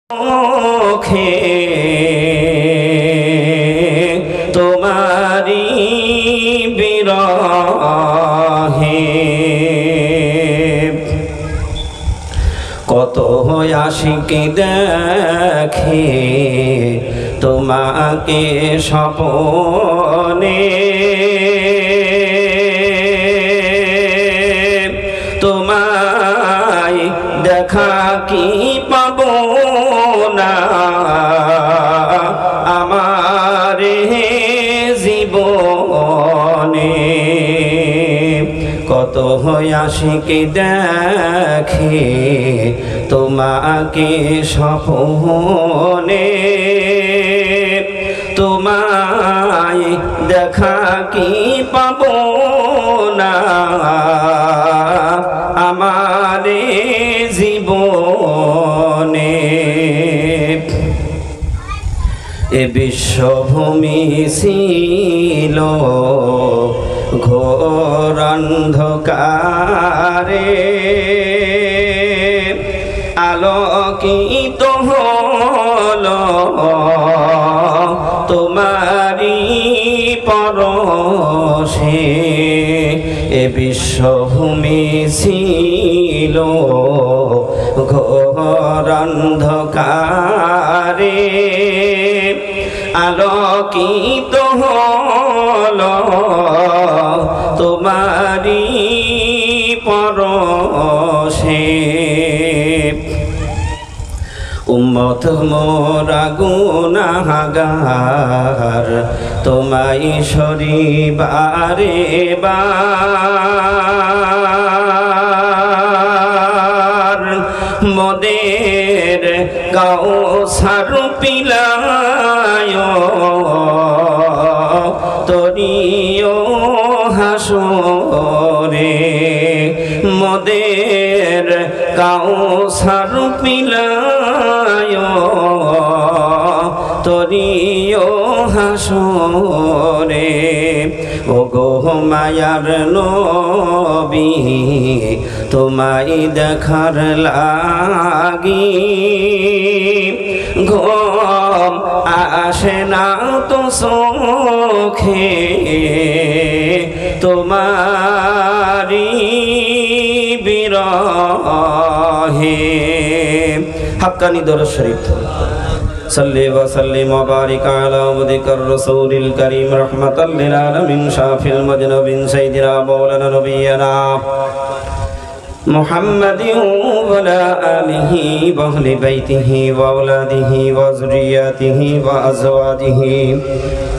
মুখে তোমারি বিরহে কত আশিক দেখে তোমাকে স্বপ্নে তোমায় দেখা কি পাবো না আমার জীবনে কত আশিক দেখে তোমাকে স্বপ্নে তোমায় দেখা কি পাবো না আমার জীবনে এ বিশ্বভূমি ছিল ঘোর অন্ধকারে আলোকিত হলো তোমারি পরশে এ বিশ্বভূমি ছিল ঘোর অন্ধকারে আলোকিত হলো তোমারি পরশে উম্মত মোরা গুনাহগার তোমায় শরীবারে বার মোদের কাউসার পিলায় তরিও হাসরে মোদের কাউসার পিলায় তরিও হাসরে ও গো মায়ার নবী তোমায় দেখার লাগি ঘুম আসে না তো চোখে তোমারি বিরহে হাক্কানি দরুদ শরীফ صلي وسلم وبارك على عبدك الرسول الكريم رحمة للعالمين شافي المذنبين سيدنا مولانا نبينا محمد وعلى آله وأهل بيته وأولاده وذرياته وأزواجه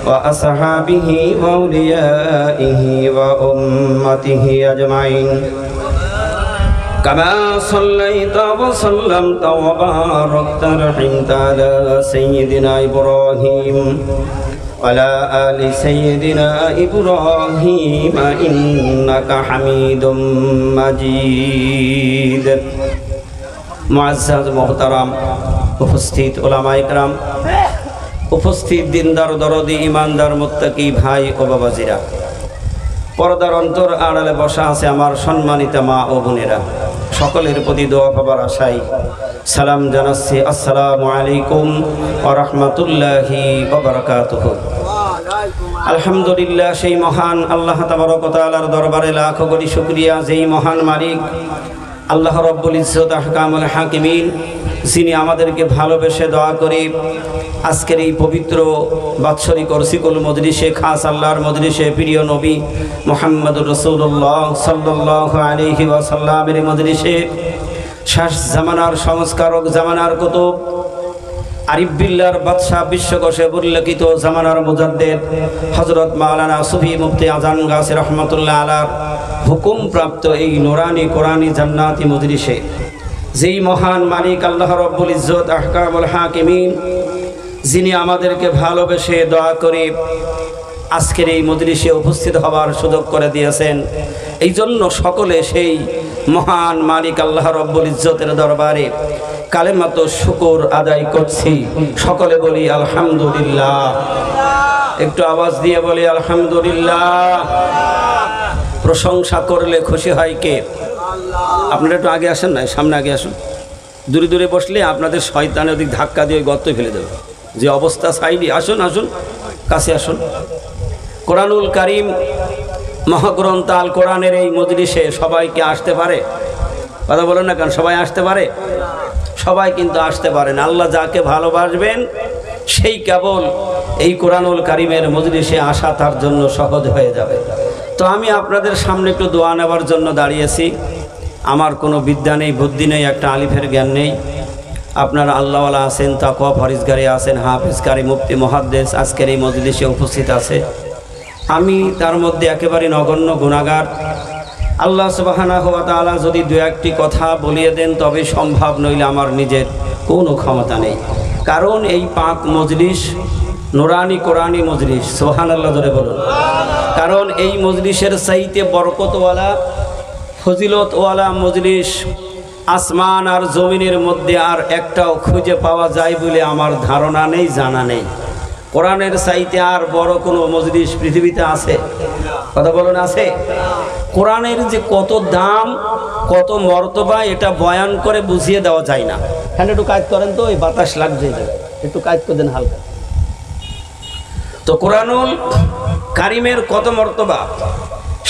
وأصحابه وأوليائه وأمته أجمعين كما صليت وسلمت وباركت رحمت على سيدنا إبراهيم وعلى آل سيدنا إبراهيم إنك حميد مجيد معزز محترم উপস্থিত উলামা ইকরাম উপস্থিত দিনদার দরদি ইমানদার মুত্তাকি ভাই ও বাবাজিরা পর্দার অন্তর আড়ালে বসা আছে আমার সম্মানিত মা ও বোনেরা সকলের প্রতি দোয়া পাবার আশায় সালাম জানাচ্ছি আসসালামু আলাইকুম ওয়া রাহমাতুল্লাহি ওয়া বারাকাতুহু আলহামদুলিল্লাহ সেই মহান আল্লাহ তাবারক ওয়া তাআলার দরবারে লাখো কোটি শুকরিয়া যেই মহান মালিক আল্লাহ রাব্বুল ইজ্জত আহকামুল হাকিমিন যিনি আমাদেরকে ভালোবেসে দোয়া করে আজকের এই পবিত্র বাৎসরিক ওরসিকুল মজলিসে খাস আল্লাহর মজলিসে প্রিয় নবী মুহাম্মদুর রাসূলুল্লাহ সাল্লাল্লাহু আলাইহি ওয়াসাল্লামের মজলিসে শেষ জামানার সংস্কারক জামানার কুতুব আরিফ বিল্লাহর বাদশা বিশ্বকোষে উল্লেখিত জামানার মুজাদ্দেদ হযরত মাওলানা সুফি মুফতি আজান গাছি রহমাতুল্লাহ আলাইহির হুকুম প্রাপ্ত এই নুরানি কোরআনি জান্নাতি মজলিসে যেই মহান মালিক আল্লাহ রাব্বুল ইজ্জত আহকামুল হাকিমিন যিনি আমাদেরকে ভালোবেসে দোয়া করে আজকের এই মজলিসে উপস্থিত হওয়ার সুযোগ করে দিয়েছেন এই জন্য সকলে সেই মহান মালিক আল্লাহ রাব্বুল ইজ্জতের দরবারে কালেমাতো শুকর আদায় করছি সকলে বলি আলহামদুলিল্লাহ একটু আওয়াজ দিয়ে বলি আলহামদুলিল্লাহ প্রশংসা করলে খুশি হয় কে আপনারা একটু আগে আসেন না সামনে আগে আসুন দূরে দূরে বসলে আপনাদের শয়তানের দিক ধাক্কা দিয়ে গর্তে ফেলে দেবে। যে অবস্থা সাইডে, আসুন আসুন কাছে আসুন। কোরআনুল কারীম মহাগ্রন্থ আল কোরআনের এই মজলিসে সবাইকে আসতে পারে? কথা বলেন না কেন? সবাই আসতে পারে? সবাই কিন্তু আসতে পারেন। আল্লাহ যাকে ভালোবাসবেন সেই কেবল এই কোরআনুল কারীমের মজলিসে আসা তার জন্য সহজ হয়ে যাবে। তো আমি আপনাদের সামনে একটু দোয়া নেবার জন্য দাঁড়িয়েছি। আমার কোনো বিদ্যা নেই, বুদ্ধি নেই, একটা আলিফের জ্ঞান নেই। আপনারা আল্লাহওয়ালা আছেন, তাকওয়া পরহেজগারী আছেন, হাফেজ কারি, মুফতি, মুহাদ্দিস আজকের এই মজলিসে উপস্থিত আছে। আমি তার মধ্যে একেবারে নগণ্য গুনাহগার। আল্লাহ সুবহানাহু ওয়া তাআলা যদি দু একটি কথা বলিয়ে দেন তবে সম্ভব, নইলে আমার নিজের কোনো ক্ষমতা নেই। কারণ এই পাক মজলিস নুরানি কোরআনি মজলিস, সুবহানাল্লাহ জোরে বলুন। কারণ এই মজলিসের চাইতে বরকতওয়ালা ফজিলতওয়ালা মজলিস আসমান আর জমিনের মধ্যে আর একটাও খুঁজে পাওয়া যায় বলে আমার ধারণা নেই, জানা নেই। কোরআনের চাইতে আর বড় কোনো মজলিস পৃথিবীতে আছে? কথা বলুন, আছে? কোরআনের যে কত দাম, কত মর্তবা, এটা বয়ান করে বুঝিয়ে দেওয়া যায় না। এখানে একটু কাজ করেন তো, ওই বাতাস লাগছে, একটু কাজ করে দেন হালকা। তো কোরআনুল কারীমের কত মর্তবা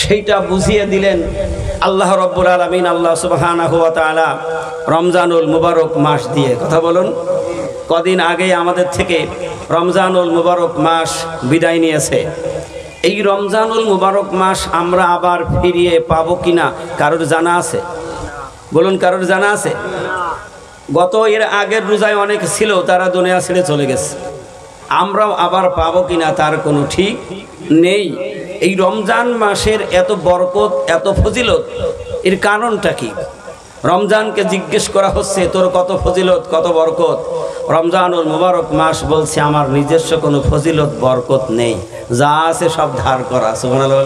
সেইটা বুঝিয়ে দিলেন আল্লাহ রাব্বুল আলামিন, আল্লাহ সুবহানাহু ওয়া তাআলা রমজানুল মুবারক মাস দিয়ে। কথা বলুন, কদিন আগে আমাদের থেকে রমজানুল মুবারক মাস বিদায় নিয়েছে। এই রমজানুল মুবারক মাস আমরা আবার ফিরিয়ে পাবো কিনা কারোর জানা আছে? বলুন, কারোর জানা আছে? গত এর আগের রোজায় অনেক ছিল, তারা দুনিয়া ছেড়ে চলে গেছে। আমরাও আবার পাবো কিনা তার কোনো ঠিক নেই। এই রমজান মাসের এত বরকত, এত ফজিলত, এর কারণটা কি? রমজানকে জিজ্ঞেস করা হচ্ছে তোর কত ফজিলত, কত বরকত। রমজানুল মুবারক মাস বলছে আমার নিজস্ব কোনো ফজিলত বরকত নেই, যা আছে সব ধার করা। সুবহানাল্লাহ।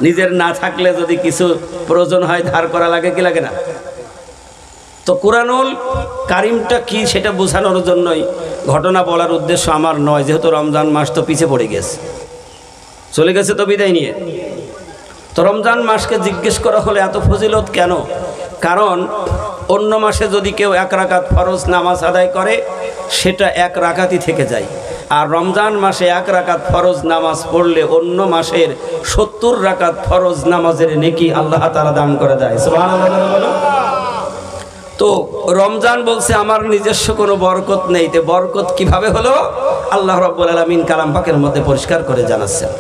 নিজের না থাকলে যদি কিছু প্রয়োজন হয় ধার করা লাগে কি লাগে না? তো কোরআনুল কারীমটা কি সেটা বোঝানোর জন্যই ঘটনা বলার উদ্দেশ্য আমার নয়, যেহেতু রমজান মাস তো পিছে পড়ে গেছে, চলে গেছে তো বিদায় নিয়ে। তো রমজান মাসকে জিজ্ঞেস করা হলে এত ফজিলত কেন? কারণ অন্য মাসে যদি কেউ 1 রাকাত ফরজ নামাজ আদায় করে সেটা 1 রাকাতই থেকে যায়, আর রমজান মাসে 1 রাকাত ফরজ নামাজ পড়লে অন্য মাসের 70 রাকাত ফরজ নামাজের নেকি আল্লাহ তাআলা দান করে দেয়। সুবহানাল্লাহ। তো রমজান বলছে আমার নিজস্ব কোনো বরকত নেই। তো বরকত কিভাবে হলো? আল্লাহ রাব্বুল আলামিন কালাম পাকের মধ্যে পরিষ্কার করে জানাচ্ছেন,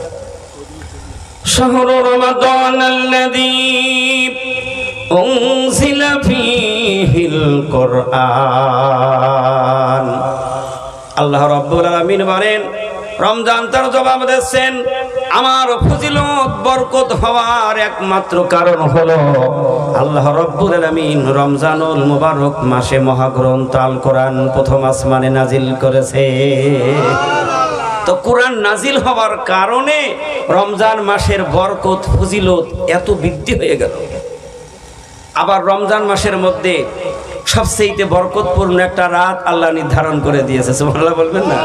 শাহরু রমাদানাল্লাযী উনজিলা ফীহিল কুরআন। আল্লাহ রাব্বুল আলামিন বলেন, রমজান তার জবাব দিচ্ছেন আমার ফজিলত বরকত হওয়ার একমাত্র কারণ হলো আল্লাহ রাব্বুল আলামিন রমজানুল মুবারক মাসে মহাগ্রন্থ আল কোরআন প্রথম আসমানে নাজিল করেছে। তো কোরআন নাজিল হওয়ার কারণে রমজান মাসের বরকত ফজিলত এত বৃদ্ধি হয়ে গেল। আবার রমজান মাসের মধ্যে সবচেয়ে বরকতপূর্ণ একটা রাত আল্লাহ নির্ধারণ করে দিয়েছে। সুবহানাল্লাহ বলবেন না?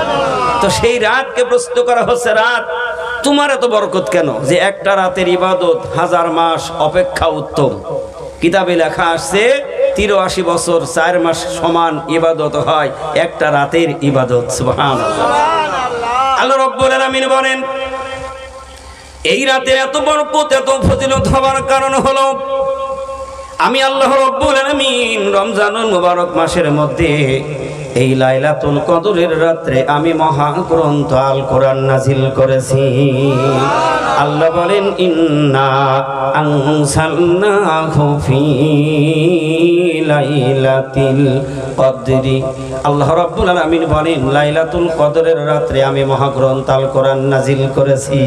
তো সেই রাতকে প্রশ্ন করা হচ্ছে, রাত তোমার এত বরকত কেন? যে একটা রাতের ইবাদত 1000 মাস অপেক্ষা উত্তম। কিতাবে লেখা আসছে 83 বছর 4 মাস সমান ইবাদত হয় একটা রাতের ইবাদত। সুবহানাল্লাহ। আল্লাহ রাব্বুল আলামিন বলেন এই রাতের এত বরকত, এত ফজিলত হওয়ার কারণ হলো আমি আল্লাহ রাব্বুল আলামিন রমজানুল মুবারক মাসের মধ্যে এই লাইলাতুল কদরের রাত্রে আমি মহাগ্রন্থ আল কোরআন নাজিল করেছি। আল্লাহ বলেন ইন্না আনসালনাহু ফি লাইলাতিল কদরি। আল্লাহ রাব্বুল আলামিন বলেন লাইলাতুল কদরের রাত্রে আমি মহাগ্রন্থ আল কোরআন নাজিল করেছি।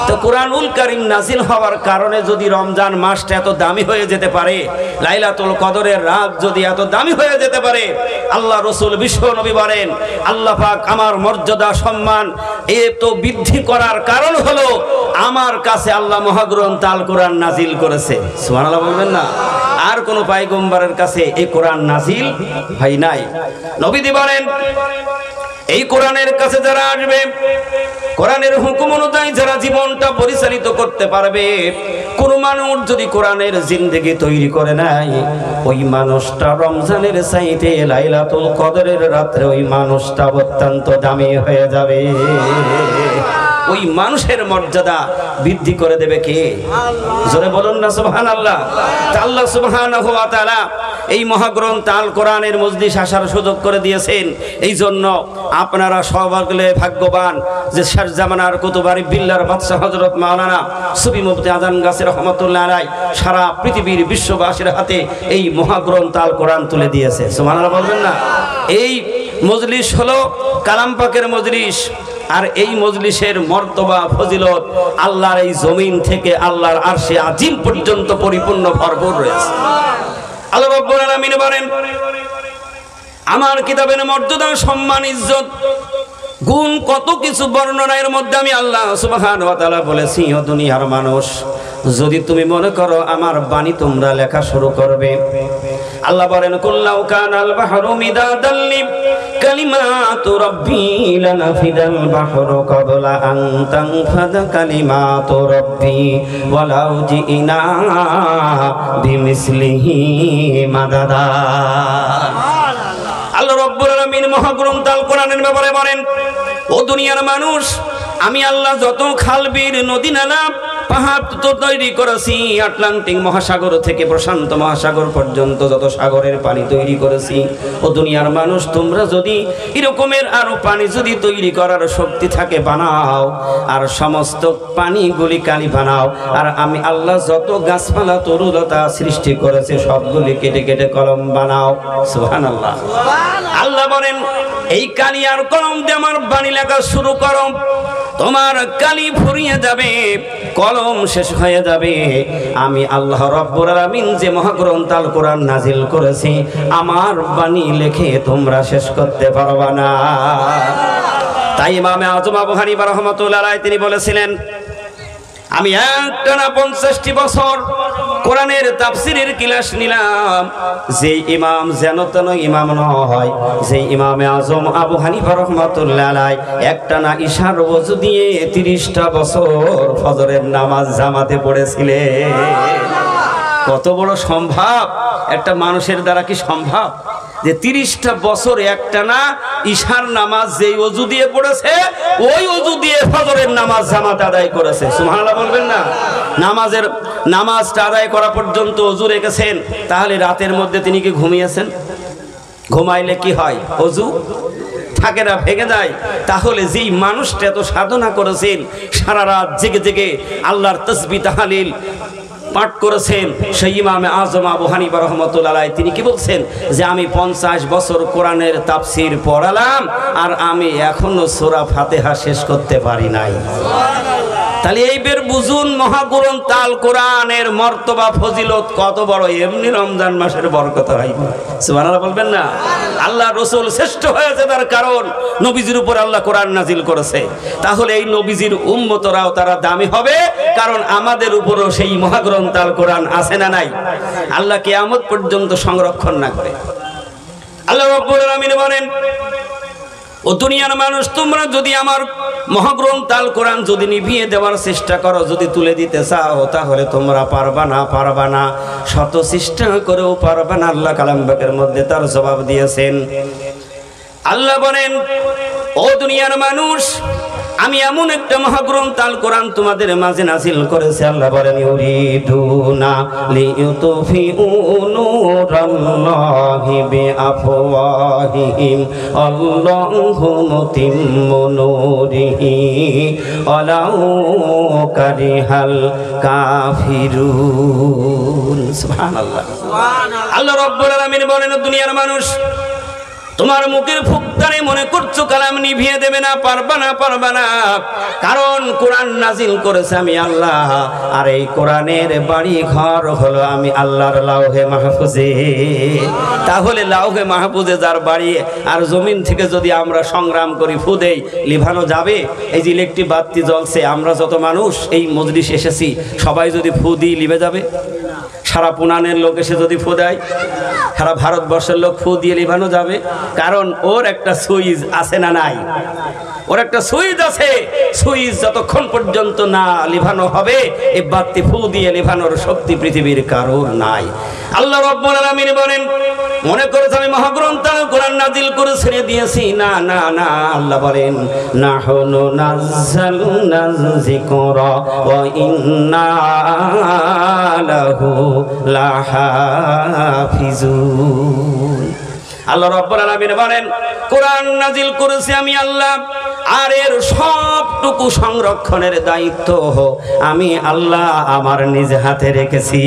তো কোরআনুল কারীম নাজিল হওয়ার কারণে যদি রমজান মাসটা এত দামি হয়ে যেতে পারে, লাইলাতুল কদরের রাত যদি এত দামি হয়ে যেতে পারে, আল্লাহ রাসূল বিশ্ব নবী বলেন আল্লাহ পাক আমার মর্যাদা সম্মান এত বৃদ্ধি করার কারণ হলো আমার কাছে আল্লাহ মহাগ্রন্থ আল কোরআন নাজিল করেছে। সুবহানাল্লাহ বলবেন না? আর কোনো পয়গম্বরের কাছে এই কোরআন নাজিল হয় নাই। নবীজি বলেন এই কোরআনের কাছে যারা আসবে, কোরআনের হুকুম অনুযায়ী যারা জীবনটা পরিচালিত করতে পারবে, কোন মানুষ যদি কোরআনের জিন্দেগি তৈরি করে নাই, ওই মানুষটা রমজানের চাইতে লাইলাতুল কদরের রাত্রে ওই মানুষটা অত্যন্ত দামি হয়ে যাবে। ওই মানুষের মর্যাদা বৃদ্ধি করে দেবে কে? জোরে বলুন না সুবহানাল্লাহ। আল্লাহ সুবহানাহু ওয়া তাআলা এই মহাগ্রন্থ আল কোরআনের মজলিস আসার সুযোগ করে দিয়েছেন। এই জন্য আপনারা সবাই ভাগ্যবান যে শেষ জামানার কুতুবারি বিল্লার বাদশাহ হযরত মাওলানা সুফি মুফতি আজান গাছী রহমাতুল্লাহ আলাইহি সারা পৃথিবীর বিশ্ববাসীর হাতে এই মহাগ্রন্থ আল কোরআন তুলে দিয়েছে। সুবহানাল্লাহ বলবেন না? এই মজলিস হলো কালাম পাকের মজলিস, আর এই মজলিসের মর্তবা ফজিলত আল্লাহর এই জমিন থেকে আল্লাহর আরশে আজিম পর্যন্ত পরিপূর্ণ ভরপুর রয়েছে। আল্লাহ রাব্বুল আলামিন বলেন, আমার কিতাবের মর্যাদা, সম্মান, ইজ্জত, গুণ, কত কিছু বর্ণনার মধ্যে আমি আল্লাহ সুবহানাহু ওয়া তাআলা বলেছি, ও দুনিয়ার মানুষ, যদি তুমি মনে করো আমার বাণী তোমরা লেখা শুরু করবে, আল্লাহ বলেন কুল্লাউ কানাল বাহরু মিদাদাল কালিমাতু রাব্বি লানাফিদাল বাহরু ক্বাবলা আন তানফাদা কালিমাতু রাব্বি ওয়ালাউ জিনা বিমিসলিহি মাদাদা। আল্লাহ রাব্বুল আলামিন মহাগ্রন্থ আল কোরআনের ব্যাপারে বলেন, ও দুনিয়ার মানুষ, আমি আল্লাহ যত খালবির নদী নালা পাহাড় তো তৈরি করেছি, আটলান্টিক মহাসাগর থেকে প্রশান্ত মহাসাগর পর্যন্ত যত সাগরের পানি তৈরি করেছি, ও দুনিয়ার মানুষ, তোমরা যদি এরকমের আরো পানি যদি তৈরি করার শক্তি থাকে বানাও, আর সমস্ত পানিগুলি কালি বানাও, আর আমি আল্লাহ যত গাছপালা তরুলতা সৃষ্টি করেছে সবগুলি কেটে কেটে কলম বানাও। সুবহানাল্লাহ। আল্লাহ বলেন, এই কালি আর কলম দিয়ে আমার বাণী লেখা শুরু করো, তোমার কালি ফুরিয়ে যাবে, কলম শেষ হয়ে যাবে। আমি আল্লাহ রাব্বুল আলামিন যে মহাগ্রন্থ আল কোরআন নাজিল করেছি, আমার বাণী লিখে তোমরা শেষ করতে পারবা না। তাই ইমামে আযম আবু হানিফা রাহমাতুল্লাহ আলাইহি তিনি বলেছিলেন, আমি একটানা 50টি বছর কোরআনের তাফসীরের ক্লাস নিলাম, যে ইমাম যেন তেন ইমাম নয়, যে ইমামে আজম আবু হানিফা রাহমাতুল্লাহ আলাইহি একটানা ইশার ওযু দিয়ে 30টা বছর ফজরের নামাজ জামাতে পড়েছিলেন। কত বড় সম্ভব একটা মানুষের দ্বারা, কি সম্ভব যে 30টা বছর একটানা ইশার নামাজ যেই ওযু দিয়ে পড়েছে, ওই ওযু দিয়ে ফজরের নামাজ জামাত আদায় করেছে। সুবহানাল্লাহ বলবেন না? নামাজটা আদায় করা পর্যন্ত ওযু রেখেছেন, তাহলে রাতের মধ্যে তিনি কি ঘুমিয়েছেন? ঘুমাইলে কি হয়? ওযু থাকে না, ভেঙে যায়। তাহলে যেই মানুষটা এত সাধনা করেছেন, সারা রাত জেগে জেগে আল্লাহর তাসবিহ তাহলিল পাঠ করেছেন, সেই ইমামে আজম আবু হানিফা রাহমাতুল্লাহ আলাইহি তিনি কি বলছেন, যে আমি 50 বছর কোরআনের তাফসীর পড়ালাম, আর আমি এখনো সূরা ফাতিহা শেষ করতে পারি নাই। তাহলে এই বের বুঝুন মহাগ্রন্থ আল কোরআনের মর্তবা ফজিলত কত বড়। এমনি রমজান মাসের বরকত হয়। সুবহানাল্লাহ বলবেন না? আল্লাহ রাসূল শ্রেষ্ঠ হয়েছে তার কারণ নবীজির উপর আল্লাহ কোরআন নাজিল করেছে। তাহলে এই নবীজির উম্মতরাও তারা দামি হবে, কারণ আমাদের উপরও সেই মহাগ্রন্থ আল কোরআন আছে না নাই? আল্লাহ কিয়ামত পর্যন্ত সংরক্ষণ না করে। আল্লাহ রাব্বুল আলামিন বলেন, ও দুনিয়ার মানুষ, তোমরা যদি আমার মহাগ্রন্থ আল কোরআন যদি নিভিয়ে দেওয়ার চেষ্টা করো, যদি তুলে দিতে চাও, তাহলে তোমরা পারবা না, শত চেষ্টা করেও পারবা না। আল্লাহ কালাম পাকের মধ্যে তার জবাব দিয়েছেন। আল্লাহ বলেন, ও দুনিয়ার মানুষ, আমি এমন একটা মহাগ্রন্থ আল কোরআন তোমাদের মাঝে নাজিল করেছি। আল্লাহ বলেন, ইউরিদুনা লিইউতফিউ নূরাল্লাহি বিআফওয়াহিহিম আল্লাহু মুতিম্মু নূরিহি ওয়ালাউ কারিহাল কাফিরুন। সুবহানাল্লাহ। আল্লাহ রাব্বুল আলামিন বলেন, দুনিয়ার মানুষ, তোমার মুখের ফুকদারে মনে করছো কালাম নিভিয়ে দেবে না, পারবা না, কারণ কোরআন নাজিল করেছে আমি আল্লাহ, আর এই কোরআনের বাড়ি ঘর হলো আমি আল্লাহর লাউহে মাহফুজে। তাহলে লাউহে মাহফুজে যার বাড়ি, আর জমিন থেকে যদি আমরা সংগ্রাম করি ফু দেই, লিভানো যাবে? এই যে ইলেকট্রিক বাতি জ্বলছে, আমরা যত মানুষ এই মজলিস এসেছি, সবাই যদি ফু দিই লিভে যাবে? সারা পুনানের লোক এসে যদি ফু দেয়, সারা ভারতবর্ষের লোক ফু দিয়ে লিভানো যাবে? কারণ ওর একটা সুইচ আছে না নাই? ওর একটা সুইচ আছে। সুইচ যতক্ষণ পর্যন্ত না লিভানো হবে, এই বাতি ফু দিয়ে লিভানোর শক্তি পৃথিবীর কারোর নাই। আল্লাহ রাব্বুল আলামিন বলেন, মনে করেছ আমি মহাগ্রন্থ কোরআন নাজিল করে ছেড়ে দিয়েছি? না না না, আল্লাহ বলেন নাহনু নাযালনা যিকরা ওয়া ইন্না লাহু লাহাফিজুন। আল্লাহ রাব্বুল আলামিন বলেন কোরআন নাজিল করেছি আমি আল্লাহ, আর এর সবটুকু সংরক্ষণের দায়িত্ব আমি আল্লাহ আমার নিজ হাতে রেখেছি।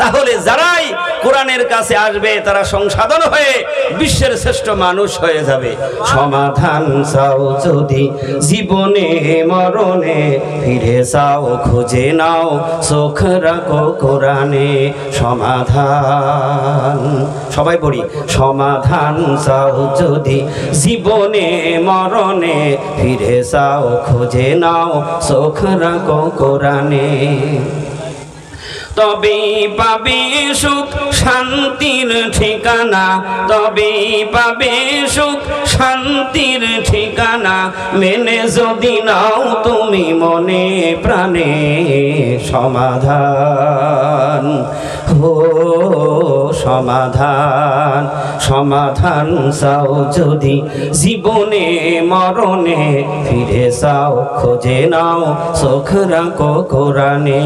তাহলে যারাই কোরআনের কাছে আসবে তারা সংসাধন হয়ে বিশ্বের শ্রেষ্ঠ মানুষ হয়ে যাবে। সমাধান চাও যদি জীবনে মরণে, ফিরে চাও খুঁজে নাও চোখ রাখো কোরআনে। সমাধান, সবাই পড়ি, সমাধান চাও যদি জীবনে মরণে, ফিরে চাও খুঁজে নাও চোখ রাখো কোরআনে। তবেই পাবে সুখ শান্তির ঠিকানা, তবেই পাবে সুখ শান্তির ঠিকানা, মেনে যদি নাও তুমি মনে প্রাণে। সমাধান ও সমাধান, সমাধান চাও যদি জীবনে মরণে, ফিরে চাও খুঁজে নাও চোখ রাখো কোরআনে।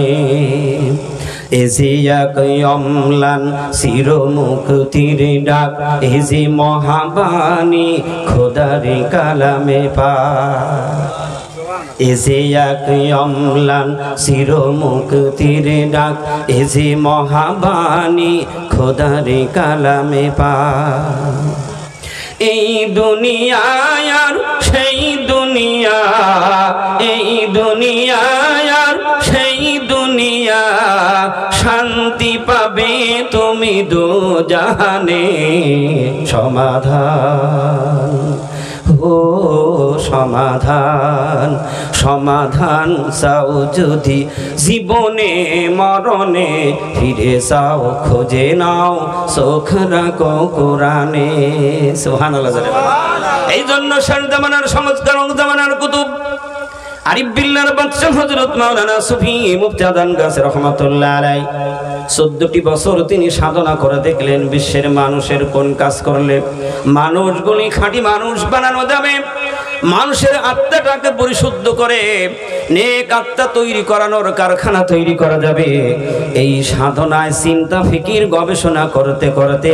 এজিয়াক অম্লান চির মুক্তির ডাক, এজি মহাবাণী খোদারি কালামে পাক। এজিয়াক অম্লান চির মুক্তির ডাক, এজি মহাবাণী খোদারি কালামে পাক। এই দুনিয়ায় আর সেই দুনিয়া, এই দুনিয়ায় আর সেই দুনিয়া, শান্তি পাবে তুমি দোজাহানে। সমাধান ও সমাধান, সমাধান চাও যদি জীবনে মরণে, ফিরে চাও খোঁজে নাও চোখ রাখো কোরআনে। সুবহানাল্লাহ। এই জন্য শেষ জামানার সংস্কার জামানার কুতুব আরিফ বিল্লাহর বাদশা হযরত মাওলানা সুফি মুফতি আদান গাছী রহমাতুল্লাহ আলাইহি 14টি বছর তিনি সাধনা করে দেখলেন বিশ্বের মানুষের কোন কাজ করলে মানুষগুলি খাঁটি মানুষ বানানো যাবে, মানুষের আত্মাটাকে পরিশুদ্ধ করে নেক আত্মা তৈরি করানোর কারখানা তৈরি করা যাবে। এই সাধনায় চিন্তা ফিকির গবেষণা করতে করতে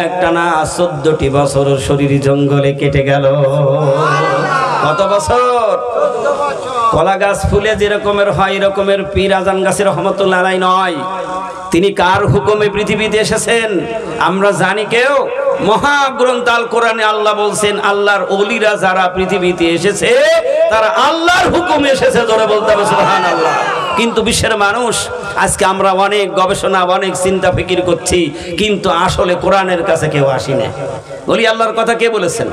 একটানা 14টি বছর শরীর জঙ্গলে কেটে গেল। কত বছর? কলা গাছ ফুলে যেরকমের হয় এরকমের পীর আজান গাছী রহমাতুল্লাহ আলাইহি নয়। তিনি কার হুকুমে পৃথিবীতে এসেছেন আমরা জানি কেউ? মহাগ্রন্থ আল কোরআনে আল্লাহ বলছেন আল্লাহর ওলিরা যারা পৃথিবীতে এসেছে তারা আল্লাহর হুকুমে এসেছে। জোরে বলতে হবে সুবহানাল্লাহ। কিন্তু বিশ্বের মানুষ আজকে আমরা অনেক গবেষণা অনেক চিন্তা ফিকির করছি, কিন্তু আসলে কোরআনের কাছে কেউ আসি না। বলি আল্লাহর কথা কে বলেছেন?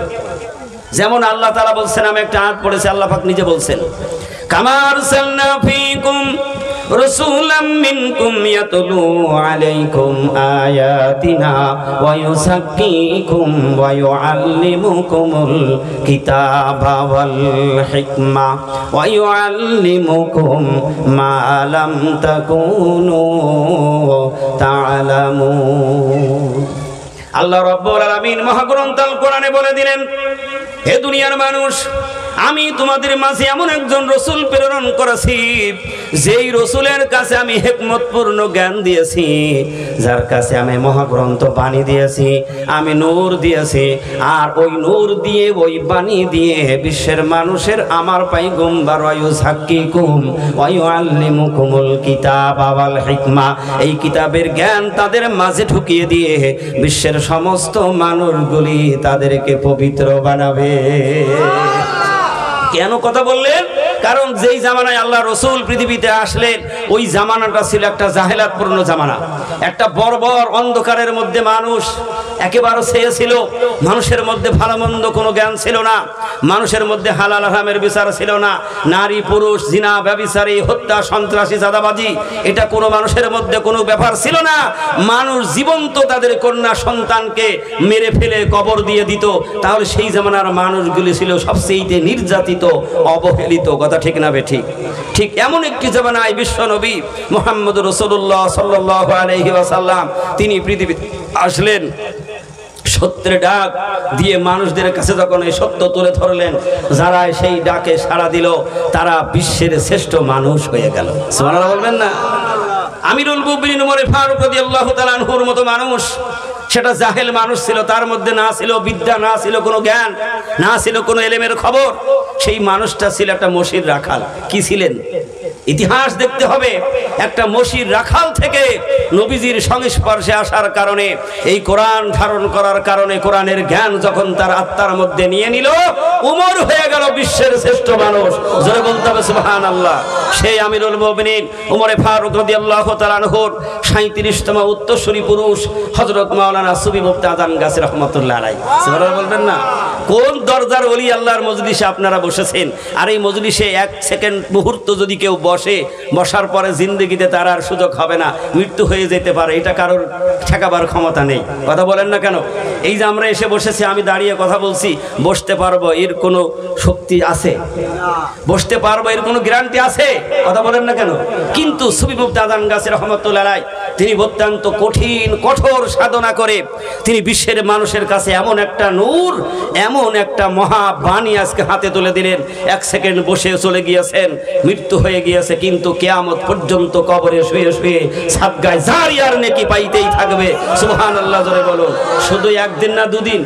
যেমন আল্লাহ তাআলা বলছেন, আমি একটা আয়াত পড়েছি, আল্লাহ পাক নিজে বলছেন কামা আরসালনা ফীকুম রাসূলাম মিনকুম ইয়াতলু আলাইকুম আয়াতিনা ওয়া ইউযাক্কিকুম ওয়া ইউআল্লিমুকুমুল কিতাবা ওয়াল হিকমা ওয়া ইউআল্লিমুকুম মা লাম তাকুনু তা'লামুন। আল্লাহ রাব্বুল আলামিন মহাগ্রন্থ আল কোরআনে বলে দিলেন, হে দুনিয়ার মানুষ, আমি তোমাদের মাঝে এমন একজন রসুল প্রেরণ করেছি যেই রসুলের কাছে আমি হিকমতপূর্ণ জ্ঞান দিয়েছি, যার কাছে আমি মহাগ্রন্থ বাণী দিয়েছি, আমি নূর দিয়েছি, আর ওই নূর দিয়ে ওই বাণী দিয়ে বিশ্বের মানুষের আমার পায়গম্বর ওয়ায়ুযাক্কিকুম ওয়ায়ুআল্লিমুকুমুল কিতাবা ওয়াল হিকমা, এই কিতাবের জ্ঞান তাদের মাঝে ঢুকিয়ে দিয়ে বিশ্বের সমস্ত মানুষগুলি তাদেরকে পবিত্র বানাবে। কেন কথা বললেন? কারণ যেই জামানায় আল্লাহ রসুল পৃথিবীতে আসলেন ওই জামানাটা ছিল একটা জাহেলাতপূর্ণ জামানা, একটা বর্বর অন্ধকারের মধ্যে মানুষ একেবারে ছিল। মানুষের মধ্যে ভালো মন্দ কোনো জ্ঞান ছিল না, মানুষের মধ্যে হালাল হারামের বিচার ছিল না, নারী পুরুষ জিনা ব্যভিচারী হত্যা সন্ত্রাসী চাঁদাবাজি এটা কোনো মানুষের মধ্যে কোনো ব্যাপার ছিল না। মানুষ জীবন্ত তাদের কন্যা সন্তানকে মেরে ফেলে কবর দিয়ে দিত। তাহলে সেই জামানার মানুষগুলি ছিল সবচেয়ে নির্যাতিত অবহেলিত, কথা ঠিক না বেঠিক? ঠিক এমন একটি জামানায় বিশ্ব নবী মুহাম্মদ রাসূলুল্লাহ সাল্লাল্লাহু আলাইহি ওয়াসাল্লাম তিনি পৃথিবীতে আসলেন। সত্যের ডাক দিয়ে মানুষদের কাছে যখন এই সত্য তুলে ধরলেন, যারা সেই ডাকে সাড়া দিল তারা বিশ্বের শ্রেষ্ঠ মানুষ হয়ে গেল। সুবহানাল্লাহ বলবেন না? আমিরুল মুমিনিন ওমর ফারুক রাদিয়াল্লাহু তাআলা আনহুর মতো মানুষ, সেটা জাহেল মানুষ ছিল, তার মধ্যে না ছিল বিদ্যা, না ছিল কোনো জ্ঞান, না ছিল কোনো এলেমের খবর। সেই মানুষটা ছিল একটা মসজিদ রাখাল। কি ছিলেন? ইতিহাস দেখতে হবে। একটা মসজিদ রাখাল থেকে নবীজির সংস্পর্শে আসার কারণে, এই কোরআন ধারণ করার কারণে, কোরআনের জ্ঞান যখন তার আত্মার মধ্যে নিয়ে নিল, উমর হয়ে গেল বিশ্বের শ্রেষ্ঠ মানুষ। জোরে বলতে হবে সুবহানাল্লাহ। সেই আমিরুল মুমিনিন ওমর ফারুক রাদিয়াল্লাহু তাআলা আনহুর 37তম উত্তরসূরি পুরুষ হযরত মাওলানা সুফি মুফতি আজান গাছী রাহমাতুল্লাহ আলাইহি। সুবহানাল্লাহ বলবেন না? কোন দরজার ওলি আল্লাহর মজলিসে আপনারা বসেছেন, আর এই মজলিসে এক সেকেন্ড মুহূর্ত যদি কেউ বসার পরে জিন্দেগিতে তার আর সুযোগ হবে না, মৃত্যু হয়ে যেতে পারে, এটা কারোর ঠেকাবার ক্ষমতা নেই। কথা বলেন না কেন? এই যে আমরা এসে বসেছি, আমি দাঁড়িয়ে কথা বলছি, বসতে পারবো এর কোনো শক্তি আছে? বসতে পারবো এর কোনো গ্যারান্টি আছে? কথা বলেন না কেন? কিন্তু সুফি মুফতি আজান গাছী রাহমাতুল্লাহ আলাইহি তিনি অত্যন্ত কঠিন কঠোর সাধনা করে তিনি বিশ্বের মানুষের কাছে এমন একটা নূর, এমন একটা মহাবাণী আজকে হাতে তুলে দিলেন। এক সেকেন্ড বসে চলে গিয়েছেন, মৃত্যু হয়ে গিয়েছে, কিন্তু কিয়ামত পর্যন্ত কবরে শুয়ে শুয়ে সাদগায়ে জারিয়ার নেকি পাইতেই থাকবে। সুবহানাল্লাহ জোরে বলুন। শুধু একদিন না দুদিন,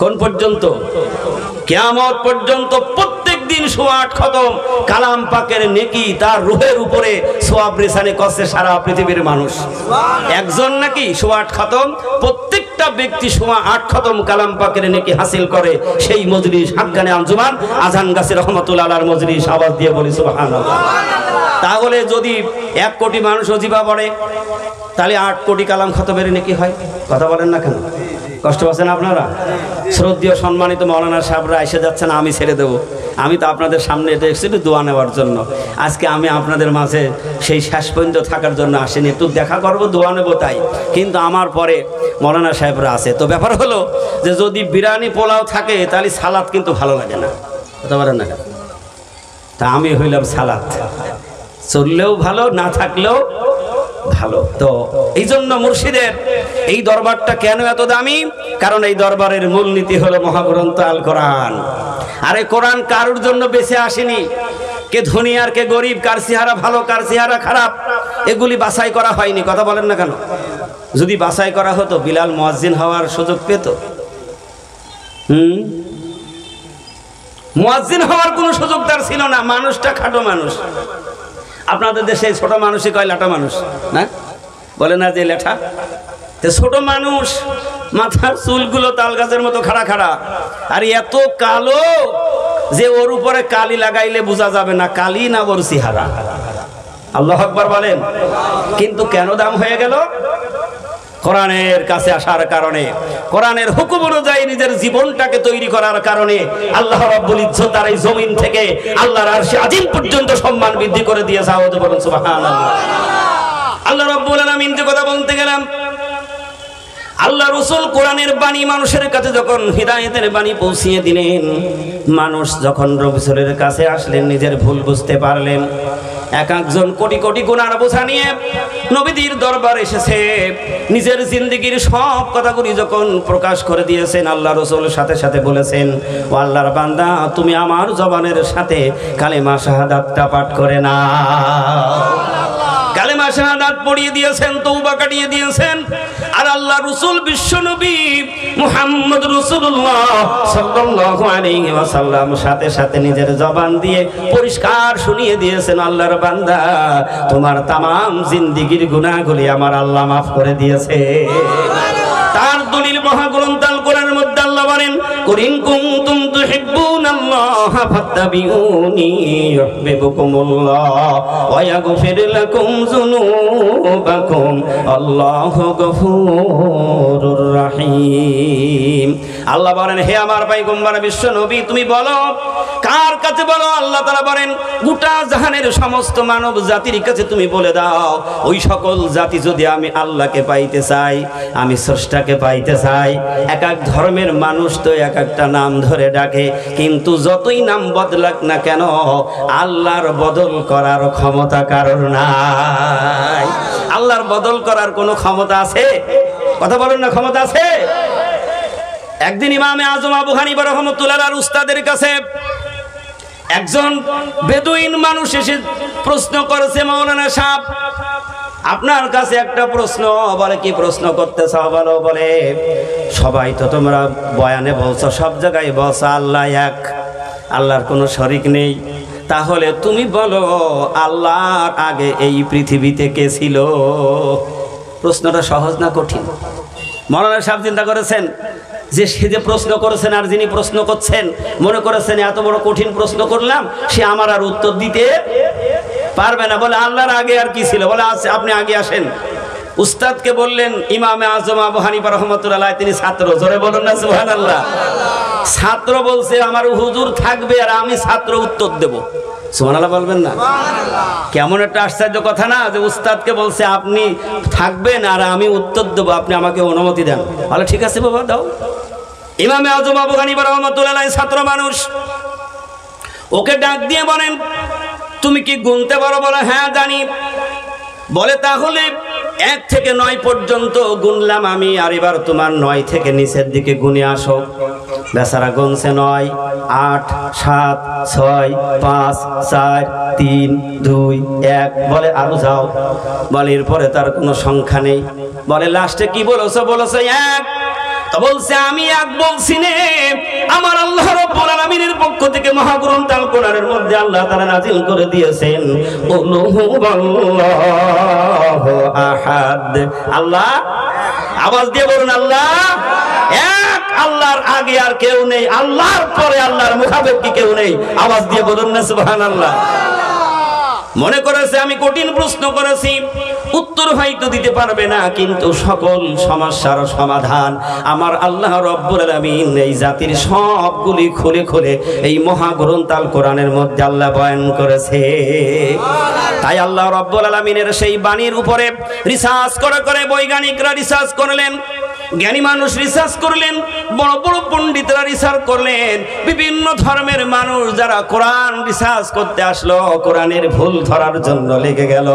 কোন পর্যন্ত? কিয়ামত পর্যন্ত প্রত্যেক দিন সোয়াট খতম কালাম পাকের নেকি তার রূহের উপরে সোয়াব রেসানি করছে সারা পৃথিবীর মানুষ। একজন নাকি সোয়াট খতম, প্রত্যেকটা ব্যক্তি সোয়া 8 খতম কালাম পাকের নেকি হাসিল করে। সেই মজলিস হাক্কানি আঞ্জুমান আজান গাছী রাহমাতুল্লাহ আলাইহির মজলিস। আওয়াজ দিয়ে বলি সুবহানাল্লাহ। তাহলে যদি 1 কোটি মানুষ ওজিফা পড়ে, তাহলে 8 কোটি কালাম খতমের নেকি হয়। কথা বলেন না কেন? কষ্ট পাচ্ছেন আপনারা? শ্রদ্ধেয় সম্মানিত মাওলানা সাহেবরা এসে যাচ্ছেন, আমি ছেড়ে দেবো। আমি তো আপনাদের সামনে এসেছি দোয়া নেওয়ার জন্য। আজকে আমি আপনাদের মাঝে সেই শেষ পর্যন্ত থাকার জন্য আসেনি, একটু দেখা করবো, দোয়া নেবো তাই। কিন্তু আমার পরে মাওলানা সাহেবরা আছে। তো ব্যাপার হলো যে যদি বিরিয়ানি পোলাও থাকে তাহলে সালাদ কিন্তু ভালো লাগে না। কথা বলেন না? তা আমি হইলাম সালাদ, চললেও ভালো, না থাকলেও ভালো। তো এই জন্য মুর্শিদের এই দরবারটা কেন এত দামি? কারণ এই দরবারের মূলনীতি হলো মহাগ্রন্থ আল কোরআন। আর এই কোরআন কারোর জন্য বেঁচে আসেনি। কে ধনী আর কে গরিব, কার চেহারা ভালো কার চেহারা খারাপ, এগুলি বাছাই করা হয়নি। কথা বলেন না কেন? যদি বাছাই করা হতো বিলাল মুয়াজ্জিন হওয়ার সুযোগ পেত? মুয়াজ্জিন হওয়ার কোনো সুযোগ তার ছিল না। মানুষটা খাটো মানুষ। আপনাদের দেশে ছোট মানুষই কয় লাটা মানুষ, না বলে না যে লেঠা? ছোট মানুষ, মাথার চুলগুলো তাল গাছের মতো খাড়া খাড়া, আর এত কালো যে ওর উপরে কালি লাগাইলে বোঝা যাবে না কালি না ওর চেহারা। আল্লাহু আকবার বলেন। কিন্তু কেন দাম হয়ে গেল? কোরআনের কাছে আসার কারণে, কোরআনের হুকুম অনুযায়ী নিজের জীবনটাকে তৈরি করার কারণে আল্লাহ রাব্বুল ইজ্জত তার এই জমিন থেকে আল্লাহর আরশে আজিম পর্যন্ত সম্মান বৃদ্ধি করে দিয়েছে। আওয়াজ বলুন সুবহানাল্লাহ। আল্লাহ রাব্বুল আলামিন যে কথা বলতে গেলাম, আল্লাহ রাসূল কোরআনের বাণী মানুষের কাছে যখন হিদায়াতের বাণী পৌঁছিয়ে দিলেন, মানুষ যখন রাসূলের কাছে আসলেন, নিজের ভুল বুঝতে পারলেন, এক একজন কোটি কোটি গুনার বোঝা নিয়ে নবীদের দরবারে এসেছে, নিজের জিন্দেগির সব কথাগুলি যখন প্রকাশ করে দিয়েছেন, আল্লাহ রাসূল সাথে সাথে বলেছেন, ও আল্লাহর বান্দা, তুমি আমার জবানের সাথে কালেমা শাহাদাতটা পাঠ করে নাও। কালেমা শাহাদাত পড়িয়ে দিয়েছেন, তওবা কাটিয়ে দিয়েছেন। আর আল্লাহ রাসূল বিশ্ব নবী মুহাম্মদ রাসূলুল্লাহ সাল্লাল্লাহু আলাইহি ওয়াসাল্লাম সাথে সাথে নিজের জবান দিয়ে পরিষ্কার শুনিয়ে দিয়েছেন, আল্লাহর বান্দা, তোমার তামাম জিন্দেগীর গুনাহগুলি আমার আল্লাহ মাফ করে দিয়েছে। তার দলিল মহাগ্রন্থ আল কোরআনের মধ্যে আল্লাহ বলেন, কুল ইন কুনতুম তুহিব্বুনাল্লাহ الله فاتبعوني يحببكم الله ويغفر لكم ذنوبكم الله غفور رحيم আল্লাহ বলেন হে আমার পয়গম্বর বিশ্ব নবী তুমি বলো কার কাছে বলো আল্লাহ তাআলা বলেন গোটা জাহানের সমস্ত মানব জাতির কাছে তুমি বলে দাও ওই সকল জাতি যদি আমি আল্লাহকে পাইতে চাই আমি স্রষ্টাকে পাইতে চাই এক এক ধর্মের মানুষ তো এক একটা নাম ধরে ডাকে কিন্তু যতই নাম বদলাক না কেন আল্লাহর বদল করার ক্ষমতা কারোর নাই আল্লাহর বদল করার কোনো ক্ষমতা আছে কথা বলেন না ক্ষমতা আছে একদিন ইমামে আজম আবু হানিফা রাহমাতুল্লাহর উস্তাদের কাছে একজন বেদুইন মানুষ এসে প্রশ্ন করেছে মাওলানা সাহেব আপনার কাছে একটা প্রশ্ন বলে কি প্রশ্ন করতে চাও বলো বলে সবাই তো তোমরা বয়ানে বলছো সব জায়গায় বলছো আল্লাহ এক আল্লাহর কোনো শরীক নেই তাহলে তুমি বলো আল্লাহর আগে এই পৃথিবীতে কে ছিল প্রশ্নটা সহজ না কঠিন মাওলানা সাহেব চিন্তা করেছেন যে সে যে প্রশ্ন করেছেন আর যিনি প্রশ্ন করছেন মনে করেছেন এত বড় কঠিন প্রশ্ন করলাম সে আমার আর উত্তর দিতে পারবে না বলে আল্লাহর আগে আর কি ছিল বলে আপনি আগে আসেন উস্তাদকে বললেন ইমামে আজম আবু হানিফা রাহমাতুল্লাহ তিনি ছাত্র জোরে বলুন না সুবহানাল্লাহ ছাত্র বলছে আমার হুজুর থাকবে আর আমি ছাত্র উত্তর দেব সুবহানাল্লাহ বলবেন না কেমন একটা আশ্চর্য কথা না যে উস্তাদকে বলছে আপনি থাকবেন আর আমি উত্তর দেব আপনি আমাকে অনুমতি দেন বলে ঠিক আছে বাবা দাও ইমামে আজম আবু হানিফা রাহমাতুল্লাহ ছাত্র মানুষ ওকে ডাক দিয়ে বলেন তুমি কি গুনতে পারো বলে হ্যাঁ জানি বলে তাহলে 1 থেকে 9 পর্যন্ত গুনলাম আমি আর এবার তোমার 9 থেকে নিচের দিকে গুনে আসো বেচারা গুনছে 9 8 7 6 5 4 3 2 1 বলে আরো যাও বলে এরপরে তার কোনো সংখ্যা নেই বলে লাস্টে কি বলেছো বলেছো 1 তো বলছে আমি এক বলছি নে আমার আল্লাহ রাব্বুল আলামিনের পক্ষ থেকে মহাগ্রন্থ আল কোরআনের মধ্যে আল্লাহ তাআলা নাযিল করে দিয়েছেন আল্লাহু আহাদ আল্লাহ আওয়াজ দিয়ে বলুন আল্লাহ এক আল্লাহর আগে আর কেউ নেই আল্লাহর পরে আল্লাহর মুখাপেক্ষী কেউ নেই আওয়াজ দিয়ে বলুন না সুবহানাল্লাহ মনে করেছে আমি কঠিন প্রশ্ন করেছি উত্তর হয়তো দিতে পারবে না কিন্তু সকল সমস্যার সমাধান আমার আল্লাহ রাব্বুল আলামিন এই জাতির সবগুলি খুলে খুলে এই মহাগ্রন্থ আল কোরআনের মধ্যে আল্লাহ বয়ান করেছে তাই আল্লাহ রাব্বুল আলামিনের সেই বাণীর উপরে রিসার্চ করে বৈজ্ঞানিকরা রিসার্চ করলেন জ্ঞানী মানুষ রিসার্চ করলেন বড় বড় পণ্ডিতরা রিসার্চ করলেন বিভিন্ন ধর্মের মানুষ যারা কোরআন রিসার্চ করতে আসলো কোরআনের ভুল ধরার জন্য লেগে গেল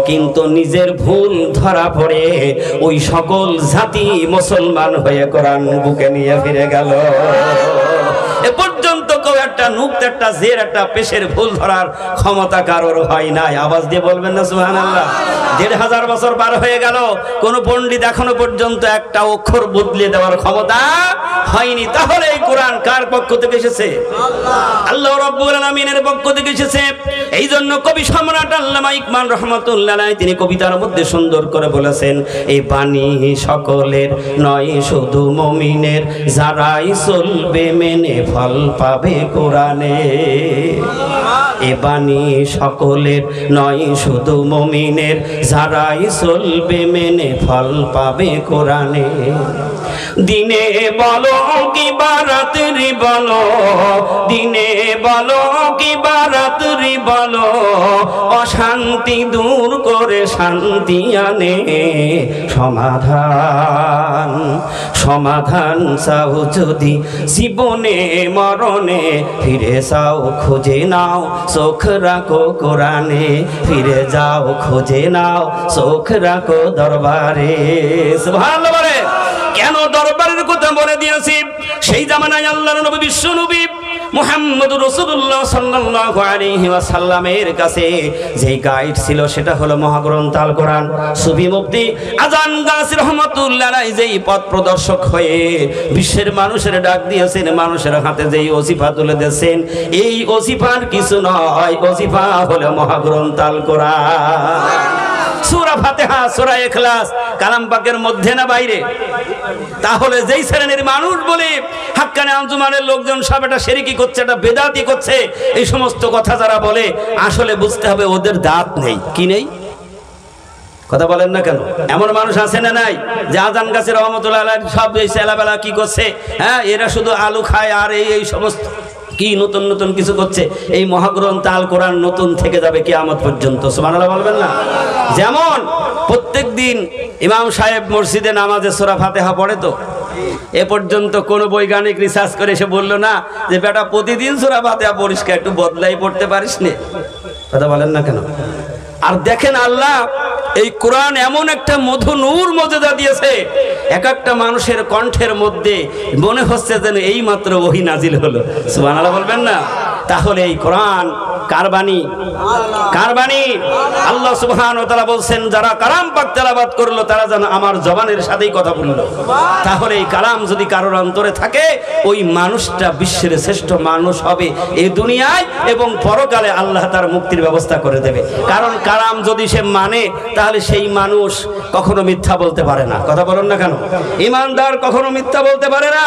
কিন্তু নিজের ভুল ধরা পড়ে ওই সকল জাতি মুসলমান হয়ে কোরআন বুকে নিয়ে ফিরে গেল এ পর্যন্ত কেউ একটা নুক্ত একটা জের একটা পেশের ভুল ধরার ক্ষমতা কারোর হয় নাই আওয়াজ দিয়ে বলবেন না সুবহানাল্লাহ 1500 বছর পার হয়ে গেল কোন পণ্ডিত এখনো পর্যন্ত একটা অক্ষর বদলে দেওয়ার ক্ষমতা হয়নি তাহলে এই কোরআন কার পক্ষ থেকে এসেছে আল্লাহ রাব্বুল আলামিনের পক্ষ থেকে এসেছে এইজন্য কবি সম্রাট আল্লামা ইকবাল রাহমাতুল্লাহ আলাইহি তিনি কবিতার মধ্যে সুন্দর করে বলেছেন এই বাণী সকলের নয় শুধু মুমিনের যারাই চলবে মেনে ফল পাবে কোরআনে এ বাণী সকলের নয় শুধু মুমিনের যারাই চলবে মেনে ফল পাবে কোরআনে দিনে বলো কি বারাতরি বলো দিনে বলো কি বারাতরি বলো অশান্তি দূর করে শান্তি আনে সমাধান সমাধান চাও যদি জীবনে মরণে ফিরে যাও খুঁজে নাও চোখ রাখো কোরআনে ফিরে যাও খুঁজে নাও চোখ রাখো দরবারে সুবহানাল্লাহ বলে কেন দরবারের কথা বলে দিয়েছি সেই জামানায় আল্লাহর নবী বিশ্ব নবী মুহাম্মদুর রাসূলুল্লাহ সাল্লাল্লাহু আলাইহি ওয়াসাল্লামের কাছে যে গাইড ছিল সেটা হলো মহাগ্রন্থ আল কোরআন সুফি মুফতি আজান গাছী রহমাতুল্লাহ আলাইহি যেই পথ প্রদর্শক হয়ে বিশ্বের মানুষের ডাক দিয়েছেন মানুষের হাতে যেই ওজিফা তুলে দিয়েছেন এই ওজিফার কিছু নয় ওজিফা হলো মহাগ্রন্থ আল কোরআন সূরা ফাতিহা সূরা ইখলাস কালাম পাকের মধ্যে না বাইরে তাহলে যেই শ্রেণীর মানুষ বলে হাক্কানি আঞ্জুমানের লোকজন সব এটা শিরকি করছে, এটা বেদাতি করছে, এই সমস্ত কথা যারা বলে আসলে বুঝতে হবে ওদের দাঁত নেই। কি নেই? কথা বলেন না কেন? এমন মানুষ আছে না নাই যে আজান গাছে রহমতুল্লাহ আলাইহি সব এই ছেলেবেলা কি করছে, হ্যাঁ এরা শুধু আলু খায় আর এই সমস্ত কি নতুন নতুন কিছু করছে। এই মহাগ্রন্থ আল কোরআন নতুন থেকে যাবে কিয়ামত পর্যন্ত। সুবহানাল্লাহ বলবেন না? যেমন প্রত্যেক দিন ইমাম সাহেব মসজিদে নামাজে সূরা ফাতিহা পড়ে, তো এ পর্যন্ত কোন বৈজ্ঞানিক রিসার্চ করে এসে বললো না যে বেটা প্রতিদিন সূরা ফাতিহা পরিষ্কার একটু বদলাই পড়তে পারিস নে। কথা বলেন না কেন? আর দেখেন আল্লাহ এই কোরআন এমন একটা মধু নূর মর্যাদা দিয়েছে, এক একটা মানুষের কণ্ঠের মধ্যে মনে হচ্ছে যেন এই মাত্র ওহী নাজিল হলো। সুবহানাল্লাহ বলবেন না? তাহলে এই কোরআন কার বাণী? কার বাণী? আল্লাহ সুবহানাহু ওয়া তাআলা বলছেন যারা কালাম পাক তেলাওয়াত করলো তারা যেন আমার জবানের সাথেই কথা বললো। তাহলে এই কালাম যদি কারোর অন্তরে থাকে ওই মানুষটা বিশ্বের শ্রেষ্ঠ মানুষ হবে এই দুনিয়ায় এবং পরকালে আল্লাহ তার মুক্তির ব্যবস্থা করে দেবে। কারণ কালাম যদি সে মানে তাহলে সেই মানুষ কখনো মিথ্যা বলতে পারে না। কথা বলুন না কেন? ঈমানদার কখনো মিথ্যা বলতে পারে না,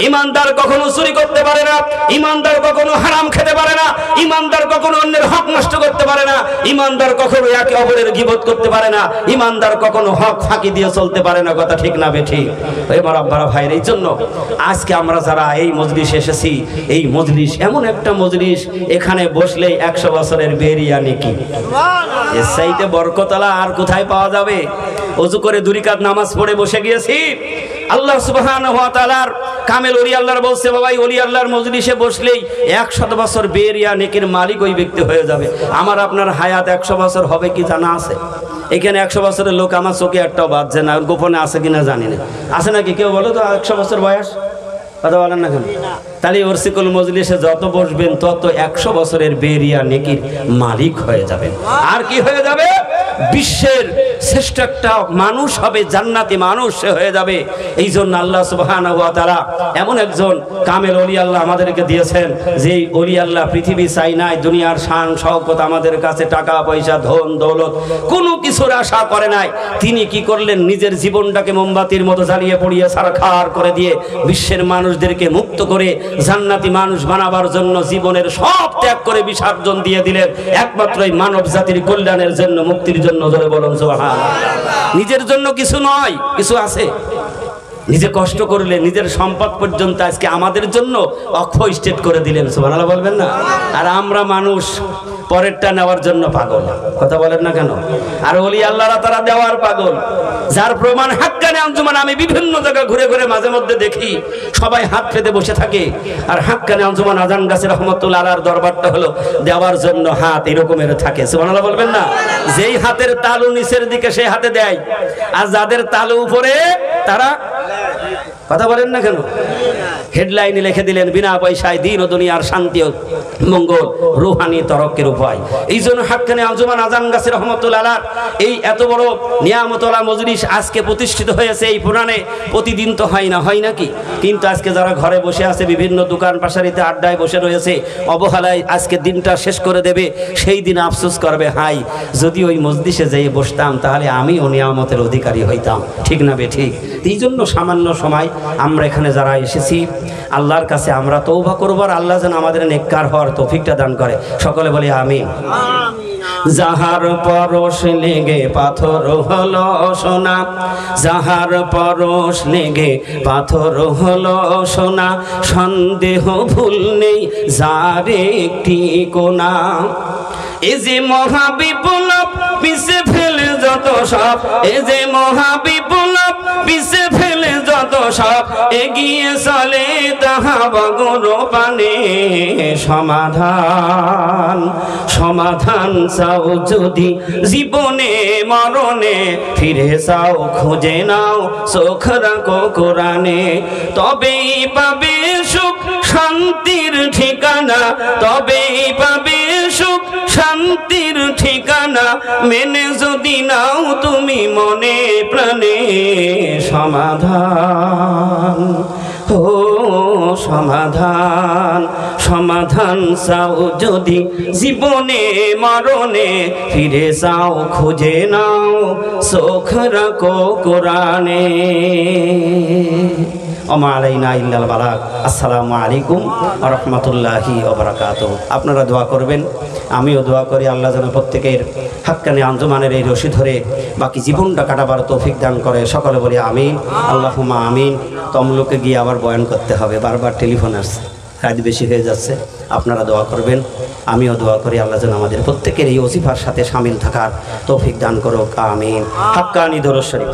ঈমানদার কখনো চুরি করতে পারে না, ঈমানদার কখনো হারাম খেতে পারে না, ঈমানদার কখনো অন্যের হক নষ্ট করতে পারে না, ঈমানদার কখনো একে অপরের গীবত করতে পারে না, ঈমানদার কখনো হক ফাঁকি দিয়ে চলতে পারে না। কথা ঠিক না বেঠিক? এবার আব্বারা ভাইয়ের এই জন্য আজকে আমরা যারা এই মজলিসে এসেছি, এই মজলিস এমন একটা মজলিস এখানে বসলেই 100 বছরের বেরিয়া নেকি। এর চাইতে বরকতলা আর কোথায় পাওয়া যাবে? ওযু করে 2 রাকাত নামাজ পড়ে বসে গিয়েছি। আল্লাহ সুবহানাহু ওয়া তাআলার কামেল ওলি আল্লাহর বলছে বাবা এই ওলি আল্লাহর মজলিসে বসলেই 100 বছর বেরিয়া নেকির মালিক ওই ব্যক্তি হয়ে যাবে। আমার আপনার হায়াত 100 বছর হবে কি জানা আছে? এখানে 100 বছরের লোক আমার চোখে একটাও বাজছে না, গোপনে আছে কিনা জানি না। আছে নাকি কেউ বলো তো 100 বছর বয়স? কথা বলেন না কেন? তাহলে ওরসিকুল মজলিসে যত বসবেন তত 100 বছরের বেরিয়া নেকির মালিক হয়ে যাবেন। আর কি হয়ে যাবে? বিশ্বের শ্রেষ্ঠ একটা মানুষ হবে, জান্নাতি মানুষ হয়ে যাবে। এই জন্য আল্লাহ সুবহানাহু ওয়া তাআলা এমন একজন কামেল ওলি আল্লাহ আমাদেরকে দিয়েছেন, যে ওলি আল্লাহ পৃথিবী চাই নাই, দুনিয়ার শান শওকত আমাদের কাছে টাকা পয়সা ধন দৌলত কোনো কিছুর আশা করে নাই। তিনি কি করলেন? নিজের জীবনটাকে মোমবাতির মতো জ্বালিয়ে পড়িয়ে ছারখার করে দিয়ে বিশ্বের মানুষদেরকে মুক্ত করে জান্নাতি মানুষ বানাবার জন্য জীবনের সব ত্যাগ করে বিসর্জন দিয়ে দিলেন একমাত্র এই মানব জাতির কল্যাণের জন্য, মুক্তির জন্য। জোরে বলুন সুবহানাল্লাহ। নিজের জন্য কিছু নয়, কিছু আছে। নিজে কষ্ট করলে নিজের সম্পদ পর্যন্ত আজকে আমাদের জন্য অক্ষয় স্টেট করে দিলেন। সুবহানাল্লাহ বলবেন না? আর আমরা মানুষ পরেরটা নেওয়ার জন্য পাগল। কথা বলেন না কেন? আর ওলি আল্লাহরা তারা দেওয়ার পাগল, যার প্রমাণ হাক্কানি আঞ্জুমান। আমি বিভিন্ন জায়গায় ঘুরে ঘুরে মাঝে মধ্যে দেখি সবাই হাত পেতে বসে থাকে, আর হাক্কানি আঞ্জুমান আজান গাছে রহমতুল্লাহ আলার দরবারটা হলো দেওয়ার জন্য হাত এরকমের থাকে। সুবহানাল্লাহ বলবেন না? যেই হাতের তালু নিচের দিকে সেই হাতে দেয়, আর যাদের তালু উপরে তারা কথা বলেন না কেন? হেডলাইনে লিখে দিলেন বিনা পয়সায় দিন ও দুনিয়ার শান্তি ও মঙ্গল, রুহানি তরক্কের উপায়। এই জন্য হাক্কানি আঞ্জুমান আজান গাছে রহমতুল্লাহ আলার এই এত বড় নিয়ামতওয়ালা মজলিস আজকে প্রতিষ্ঠিত হয়েছে। এই পুরাণে প্রতিদিন তো হয় না, হয় নাকি? কিন্তু আজকে যারা ঘরে বসে আছে, বিভিন্ন দোকান পাশারিতে আড্ডায় বসে রয়েছে, অবহেলায় আজকে দিনটা শেষ করে দেবে, সেই দিন আফসোস করবে, হাই যদি ওই মজলিসে যেয়ে বসতাম তাহলে আমিও নিয়ামতের অধিকারী হইতাম। ঠিক না বে ঠিক? এই জন্য সামান্য সময় আমরা এখানে যারা এসেছি আল্লাহর কাছে আমরা তওবা করব, আর আল্লাহ যেন আমাদের নেককার হওয়ার তৌফিকটা দান করে। সকলে বলি আমিন। যাহার পরশ লেগে পাথর হলো সোনা, যাহার পরশ লেগে পাথর হলো সোনা, সন্দেহ ভুল নেই যার একটি কোনা। এ যে মহাবিপ্লব পিছে ফেলে যত সব, এ যে মহাবিপ্লব পিছে ফেলে যত সব, এগিয়ে চলে তাহা বগর পানে। সমাধান সমাধান চাও যদি জীবনে মরণে, ফিরে যাও খুঁজে নাও চোখ রাখো কোরআনে। তবেই পাবে সুখ শান্তির ঠিকানা, তবেই পাবে সুখ শান্তির ঠিকানা, মেনে যদি নাও তুমি মনে প্রাণে। সমাধান ও সমাধান, সমাধান চাও যদি জীবনে মরণে, ফিরে যাও খুঁজে নাও চোখ রাখো কোরআনে। ওমা আলাইনা ইল্লাল বালাগ। আসসালামু আলাইকুম ওয়া রাহমাতুল্লাহি ওয়া বারাকাতুহু। আপনারা দোয়া করবেন, আমিও দোয়া করি আল্লাহ যেন প্রত্যেকের হাক্কানি আঞ্জুমানের এই রশি ধরে বাকি জীবনটা কাটাবার তৌফিক দান করে। সকলে বলি আমিন, আল্লাহুম্মা আমিন। তমলুকে গিয়ে আবার বয়ান করতে হবে, বারবার টেলিফোন আসছে, কাজ বেশি হয়ে যাচ্ছে। আপনারা দোয়া করবেন, আমিও দোয়া করি আল্লাহ যেন আমাদের প্রত্যেকের এই ওজিফার সাথে শামিল থাকার তৌফিক দান করুক। আমিন। হাক্কানি দরুদ শরীফ।